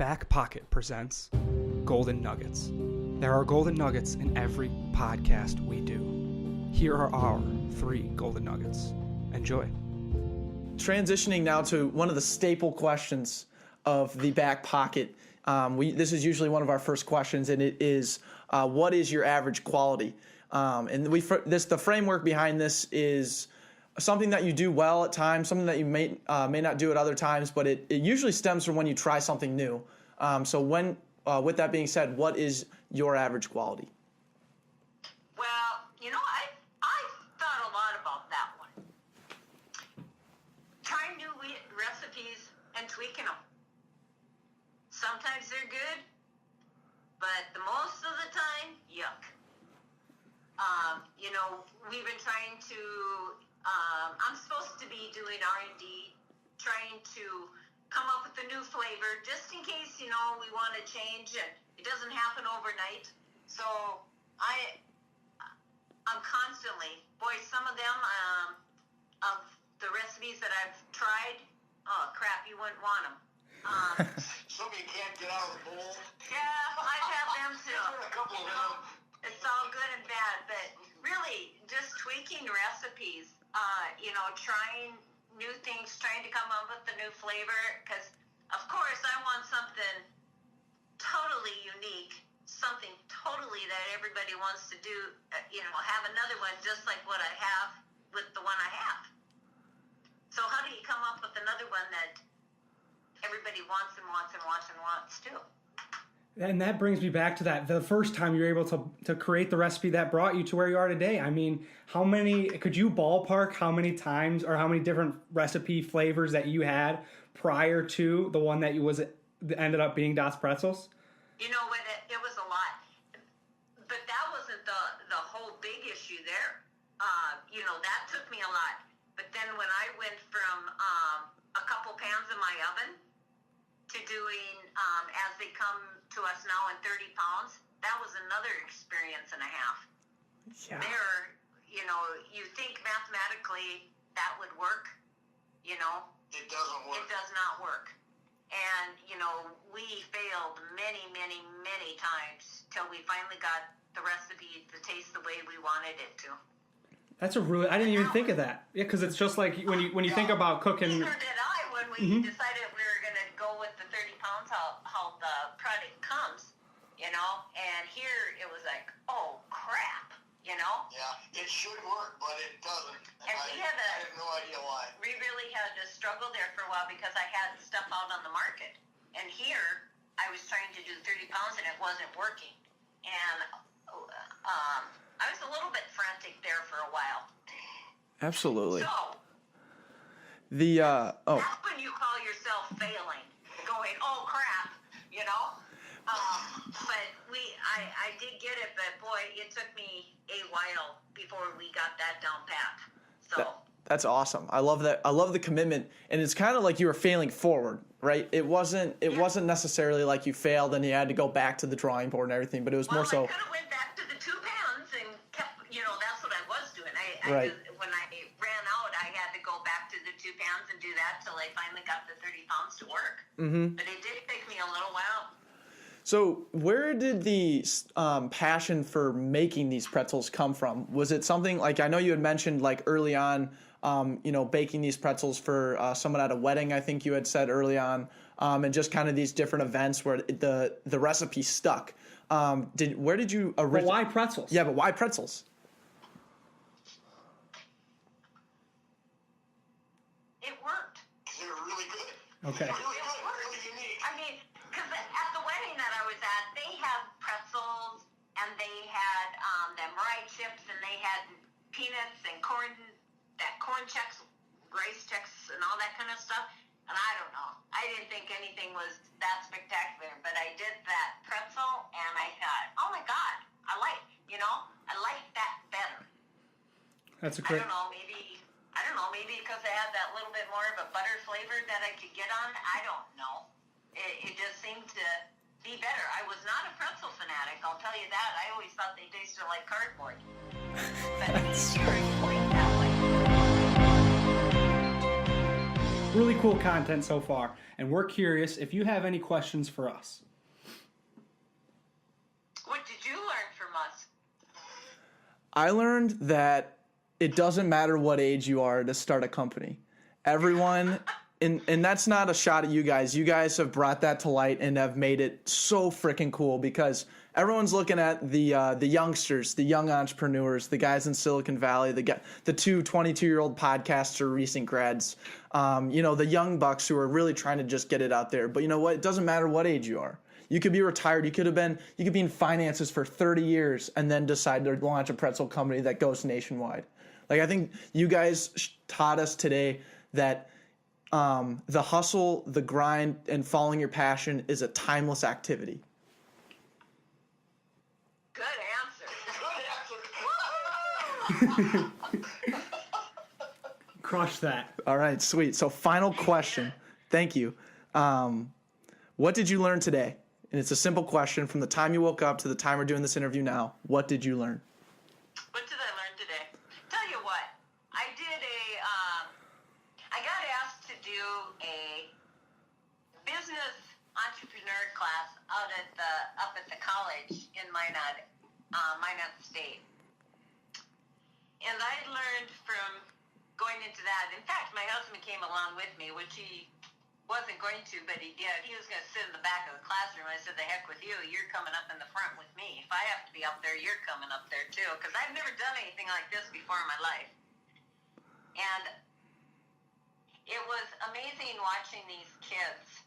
Backpocket presents Golden Nuggets. There are golden nuggets in every podcast we do. Here are our 3 golden nuggets. Enjoy. Transitioning now to one of the staple questions of the Backpocket. This is usually one of our first questions, and it is, what is your average quality? The framework behind this is something that you do well at times, something that you may not do at other times, but it usually stems from when you try something new. With that being said, what is your average quality? Well, I've thought a lot about that one. Trying new recipes and tweaking them. Sometimes they're good, but the most of the time, yuck. We've been trying to, I'm supposed to be doing R&D, trying to come up with a new flavor, just in case, we want to change it. It doesn't happen overnight. So I'm constantly, some of them, of the recipes that I've tried, oh crap, you wouldn't want them. Some you can't get out of the bowl. Yeah, I've had them too. There's a couple of them. It's all good and bad, but really just tweaking recipes, trying new things, trying to come up with a new flavor, because of course I want something totally unique, something totally that everybody wants to do, have another one just like what I have with the one I have. So how do you come up with another one that everybody wants and wants and wants and wants too? And that brings me back to the first time you were able to create the recipe that brought you to where you are today. I mean, could you ballpark how many times or how many different recipe flavors that you had prior to the one that ended up being Das Pretzels? It was a lot. But that wasn't the whole big issue there. That took me a lot. But then when I went from a couple pans in my oven to doing, as they come to us now in 30 pounds, that was another experience and a half. Yeah. There, you think mathematically that would work, It doesn't work. It does not work. And, we failed many, many, many times till we finally got the recipe to taste the way we wanted it to. That's I didn't even think of that. Yeah, because it's just like when you think about cooking. Neither did I when we decided we were going to go with the 30 pounds, how the product comes, and here it was like, oh, crap, Yeah, it should work, but it doesn't. And I have no idea why. We really had to struggle there for a while because I had stuff out on the market. And here, I was trying to do 30 pounds and it wasn't working. And I was a little bit frantic there for a while. Absolutely. So, That's that's when you call yourself failing, going, oh crap, But I did get it, but boy, it took me a while before we got that down pat. So that's awesome. I love that. I love the commitment, and it's kind of like you were failing forward, right? It wasn't necessarily like you failed and you had to go back to the drawing board and everything, but it was more so. I could have went back to the 2 pans and kept, that's what I was doing. Right. When I ran out, I had to go back to the 2 pans and do that till I finally got the 30 pounds to work. Mm-hmm. But it did take me a little while. So where did the passion for making these pretzels come from? Was it something like, I know you had mentioned like early on, baking these pretzels for someone at a wedding, I think you had said early on, and just kind of these different events where the recipe stuck. Where did you originally? Why pretzels? Yeah, but why pretzels? It worked. They're really good. Okay. Really unique. I mean, because at the wedding that I was at, they had pretzels and they had them rye chips and they had peanuts and corn checks, rice checks, and all that kind of stuff. And I don't know. I didn't think anything was that spectacular, but I did that pretzel and I thought, oh my God, I like that better. That's a great. I don't know, maybe because I had that little bit more of a butter flavor that I could get on. I don't know. It just seemed to be better. I was not a pretzel fanatic, I'll tell you that. I always thought they tasted like cardboard. But it's explained that way. Really cool content so far. And we're curious if you have any questions for us. What did you learn from us? I learned that it doesn't matter what age you are to start a company. Everyone, and that's not a shot at you guys. You guys have brought that to light and have made it so freaking cool because everyone's looking at the youngsters, the young entrepreneurs, the guys in Silicon Valley, the two 22-year-old podcaster recent grads, the young bucks who are really trying to just get it out there. But you know what? It doesn't matter what age you are. You could be retired. You could be in finances for 30 years and then decide to launch a pretzel company that goes nationwide. Like, I think you guys taught us today that the hustle, the grind, and following your passion is a timeless activity. Good answer. Crush that. All right, sweet. So final question. Thank you. What did you learn today? And it's a simple question from the time you woke up to the time we're doing this interview now. What did you learn? What did I learn today? Tell you what, I got asked to do a business entrepreneur class up at the college in Minot State. And I learned from going into that. In fact, my husband came along with me, which he wasn't going to, but he did. He was going to sit in the back of the classroom. I said, the heck with you. You're coming up in the front with me. If I have to be up there, you're coming up there too. Because I've never done anything like this before in my life. And it was amazing watching these kids.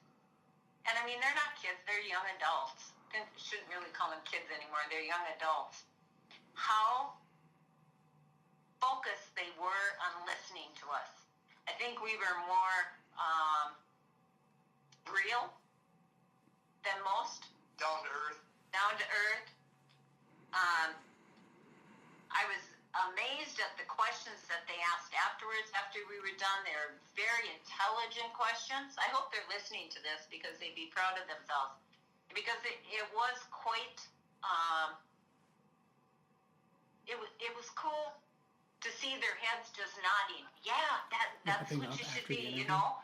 And I mean, they're not kids. They're young adults. Shouldn't really call them kids anymore. They're young adults. How focused they were on listening to us. I think we were more real than most. Down to earth. I was amazed at the questions that they asked afterwards, after we were done. They were very intelligent questions. I hope they're listening to this because they'd be proud of themselves. Because it was quite, it was cool to see their heads just nodding. Yeah, that's what you should be, you know?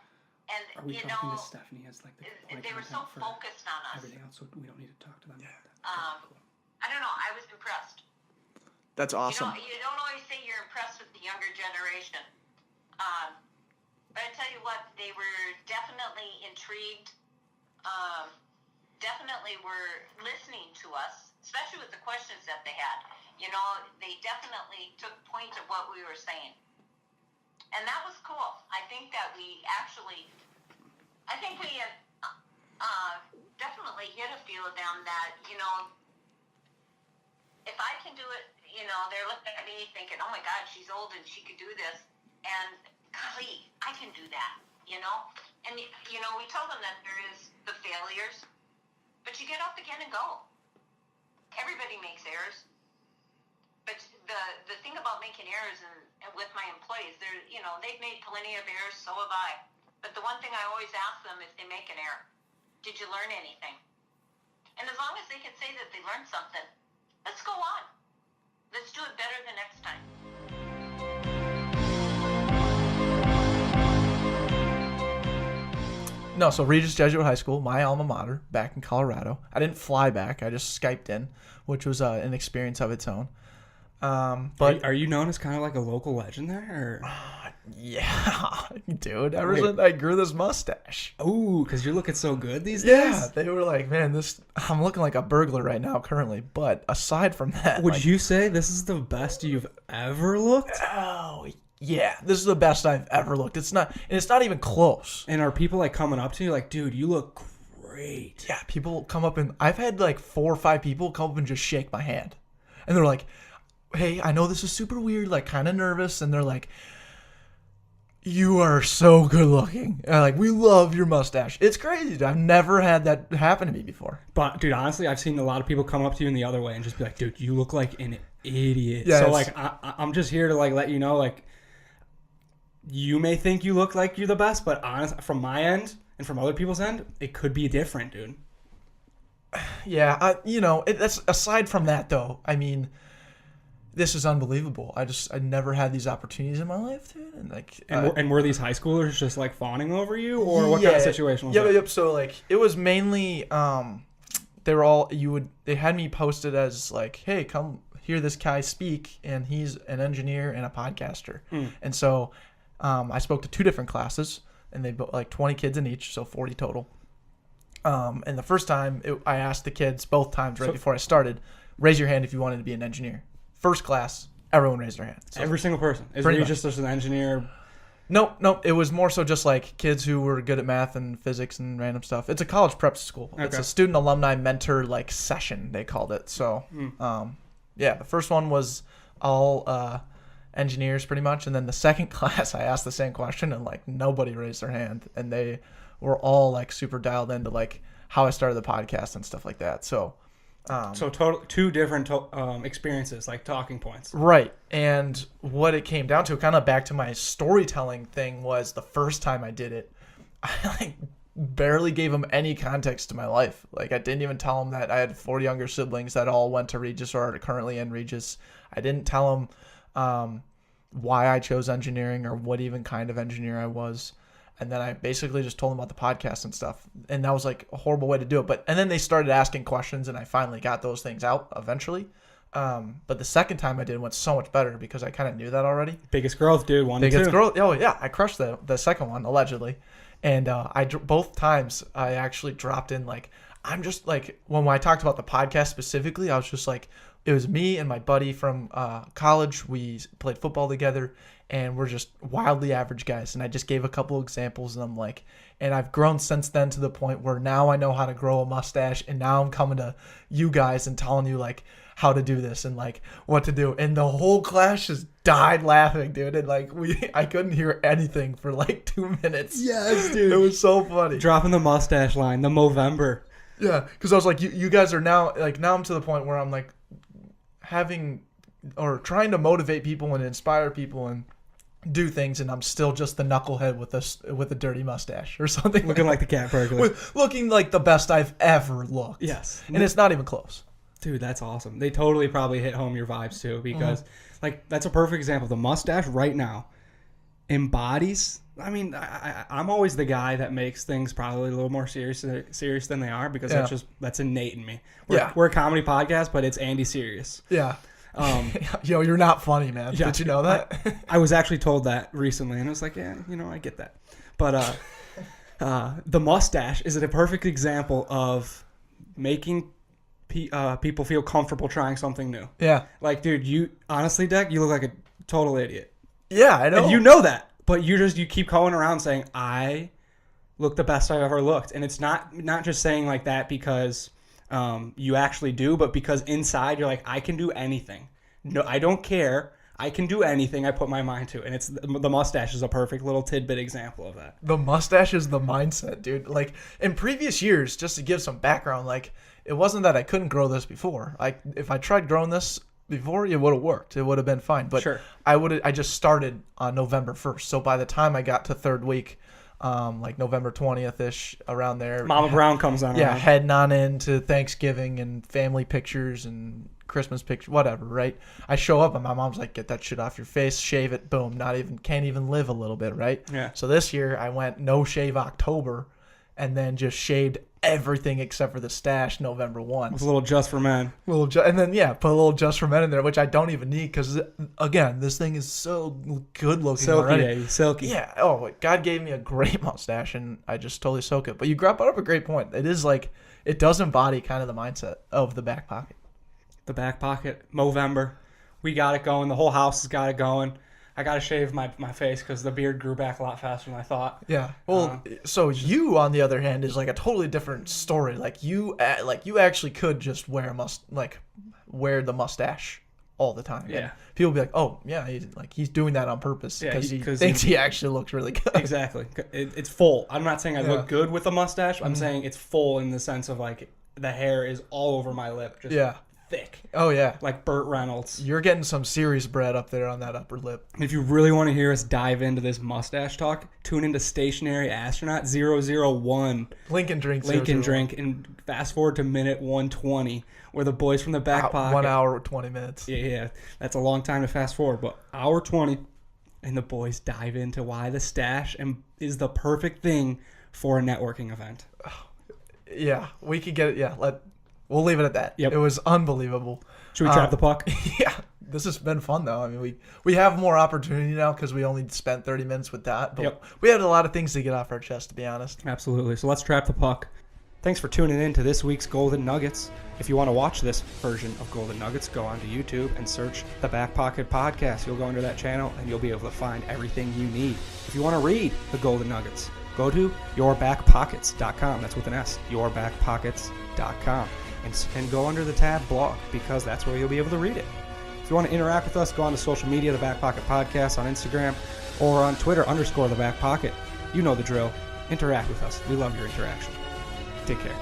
And, Are we talking to Stephanie as like the they were so focused on us. Everything else, so we don't need to talk to them. Yeah. Cool. I don't know. I was impressed. That's awesome. You don't always say you're impressed with the younger generation. But I tell you what, they were definitely intrigued. Definitely were listening to us, especially with the questions that they had. You know, they definitely took point of what we were saying. And that was cool. I think that we definitely hit a feel of them that, you know, if I can do it, you know, they're looking at me thinking, oh my God, she's old and she could do this. And golly, I can do that, you know? And, you know, we told them that there is the failures, but you get up again and go. Everybody makes errors. But the thing about making errors and with my employees, they've made plenty of errors, so have I. But the one thing I always ask them if they make an error, did you learn anything? And as long as they can say that they learned something, let's go on. Let's do it better the next time. No, so Regis Jesuit High School, my alma mater, back in Colorado. I didn't fly back. I just Skyped in, which was an experience of its own. But are you known as kind of like a local legend there? Or? Yeah, dude. Ever since I grew this mustache. Oh, because you're looking so good these days? Yeah, they were like, man, I'm looking like a burglar right now currently. But aside from that. Would you say this is the best you've ever looked? Oh, yeah. This is the best I've ever looked. It's not even close. And are people like coming up to you like, dude, you look great? Yeah, people come up and I've had like 4 or 5 people come up and just shake my hand. And they're like, hey, I know this is super weird, like kind of nervous. And they're like, you are so good looking. And I'm like, we love your mustache. It's crazy, dude. I've never had that happen to me before. But, dude, honestly, I've seen a lot of people come up to you in the other way and just be like, dude, you look like an idiot. Yeah, so, like, I'm just here to, like, let you know, like, you may think you look like you're the best, but honestly, from my end and from other people's end, it could be different, dude. Yeah, that's aside from that, though. I mean, this is unbelievable. I never had these opportunities in my life, dude. And like, And were these high schoolers just like fawning over you, or what kind of situation was that? Yep. So like, it was mainly they had me posted as like, hey, come hear this guy speak, and he's an engineer and a podcaster. And so I spoke to 2 different classes, and they like 20 kids in each, so 40 total. And the first time I asked the kids both times before I started, raise your hand if you wanted to be an engineer. First class, everyone raised their hand. So Every single person. Is Pretty you much. just an engineer? No. It was more so just like kids who were good at math and physics and random stuff. It's a college prep school. Okay. It's a student alumni mentor like session, they called it. So, the first one was all engineers pretty much, and then the second class I asked the same question, and like nobody raised their hand, and they were all like super dialed into like how I started the podcast and stuff like that. So. So total 2 different experiences, like talking points. Right. And what it came down to, kind of back to my storytelling thing, was the first time I did it, I like barely gave them any context to my life. Like I didn't even tell them that I had 4 younger siblings that all went to Regis or are currently in Regis. I didn't tell them why I chose engineering or what even kind of engineer I was. And then I basically just told them about the podcast and stuff. And that was like a horrible way to do it. And then they started asking questions, and I finally got those things out eventually. But the second time I did went so much better because I kind of knew that already. Biggest growth, dude. 1 and 2. Biggest growth. Oh, yeah. I crushed the second one, allegedly. And both times I actually dropped in like, I'm just like, when I talked about the podcast specifically, I was just like, it was me and my buddy from college. We played football together. And we're just wildly average guys. And I just gave a couple examples, and I'm like, and I've grown since then to the point where now I know how to grow a mustache, and now I'm coming to you guys and telling you like how to do this and like what to do. And the whole class just died laughing, dude. And like I couldn't hear anything for like 2 minutes. Yes, dude. It was so funny. Dropping the mustache line, the Movember. Yeah, because I was like, you guys are now I'm to the point where I'm like having or trying to motivate people and inspire people and do things, and I'm still just the knucklehead with a dirty mustache or something. Looking like the cat burglar. Looking like the best I've ever looked. Yes. And it's not even close. Dude, that's awesome. They totally probably hit home your vibes too, because like that's a perfect example. The mustache right now embodies. I mean, I'm always the guy that makes things probably a little more serious than they are, because that's innate in me. We're a comedy podcast, but it's Andy serious. Yeah. Yo, you're not funny, man. Yeah, did you know that? I was actually told that recently, and I was like, yeah, I get that. But the mustache is a perfect example of making people feel comfortable trying something new. Yeah. Like, dude, you honestly, Deck, you look like a total idiot. Yeah, I know. And you know that, but you keep going around saying, I look the best I've ever looked. And it's not just saying like that because you actually do, but because inside you're like, I can do anything. No, I don't care. I can do anything I put my mind to. And it's the mustache is a perfect little tidbit example of that. The mustache is the mindset, dude. Like in previous years, just to give some background, like it wasn't that I couldn't grow this before. Like if I tried growing this before, it would have worked. It would have been fine. But sure. I just started on November 1st. So by the time I got to third week, like November 20th-ish, around there, Mama Brown comes on. Yeah, heading on into Thanksgiving and family pictures and Christmas pictures, whatever, right? I show up and my mom's like, get that shit off your face, shave it, boom, can't even live a little bit, right? Yeah. So this year I went no shave October and then just shaved everything except for the stash November 1. It's a little just for men. And then, put a little just for men in there, which I don't even need because, again, this thing is so good looking already. Silky, silky. Yeah. Oh, God gave me a great mustache, and I just totally soak it. But you brought up a great point. It is like, it does embody kind of the mindset of the back pocket. The back pocket, Movember. We got it going. The whole house has got it going. I got to shave my face because the beard grew back a lot faster than I thought. Yeah. Well, so you, on the other hand, is like a totally different story. Like you actually could just wear the mustache all the time. Yeah. And people be like, oh yeah, he's doing that on purpose because he thinks he actually looks really good. Exactly. It's full. I'm not saying I look good with a mustache. I'm saying it's full in the sense of like the hair is all over my lip. Just thick, Oh yeah. like Burt Reynolds. You're getting some serious bread up there on that upper lip. If you really want to hear us dive into this mustache talk, tune into Stationary Astronaut 001 Lincoln Drink. Lincoln 001. Drink and fast forward to minute 120 where the boys from the back pocket. 1 hour 20 minutes. Yeah, that's a long time to fast forward, but hour 20 and the boys dive into why the stash is the perfect thing for a networking event. Yeah, we could get it. Yeah, we'll leave it at that. Yep. It was unbelievable. Should we trap the puck? Yeah, this has been fun though. I mean, we have more opportunity now because we only spent 30 minutes with that. But Yep. we had a lot of things to get off our chest, to be honest. Absolutely. So let's trap the puck. Thanks for tuning in to this week's Golden Nuggets. If you want to watch this version of Golden Nuggets, go onto YouTube and search the Backpocket Podcast. You'll go into that channel and you'll be able to find everything you need. If you want to read the Golden Nuggets, go to yourbackpockets.com. That's with an S, yourbackpockets.com. And go under the tab blog because that's where you'll be able to read it. If you want to interact with us, go on to social media, the Backpocket Podcast on Instagram or on Twitter, _the Backpocket. You know the drill. Interact with us. We love your interaction. Take care.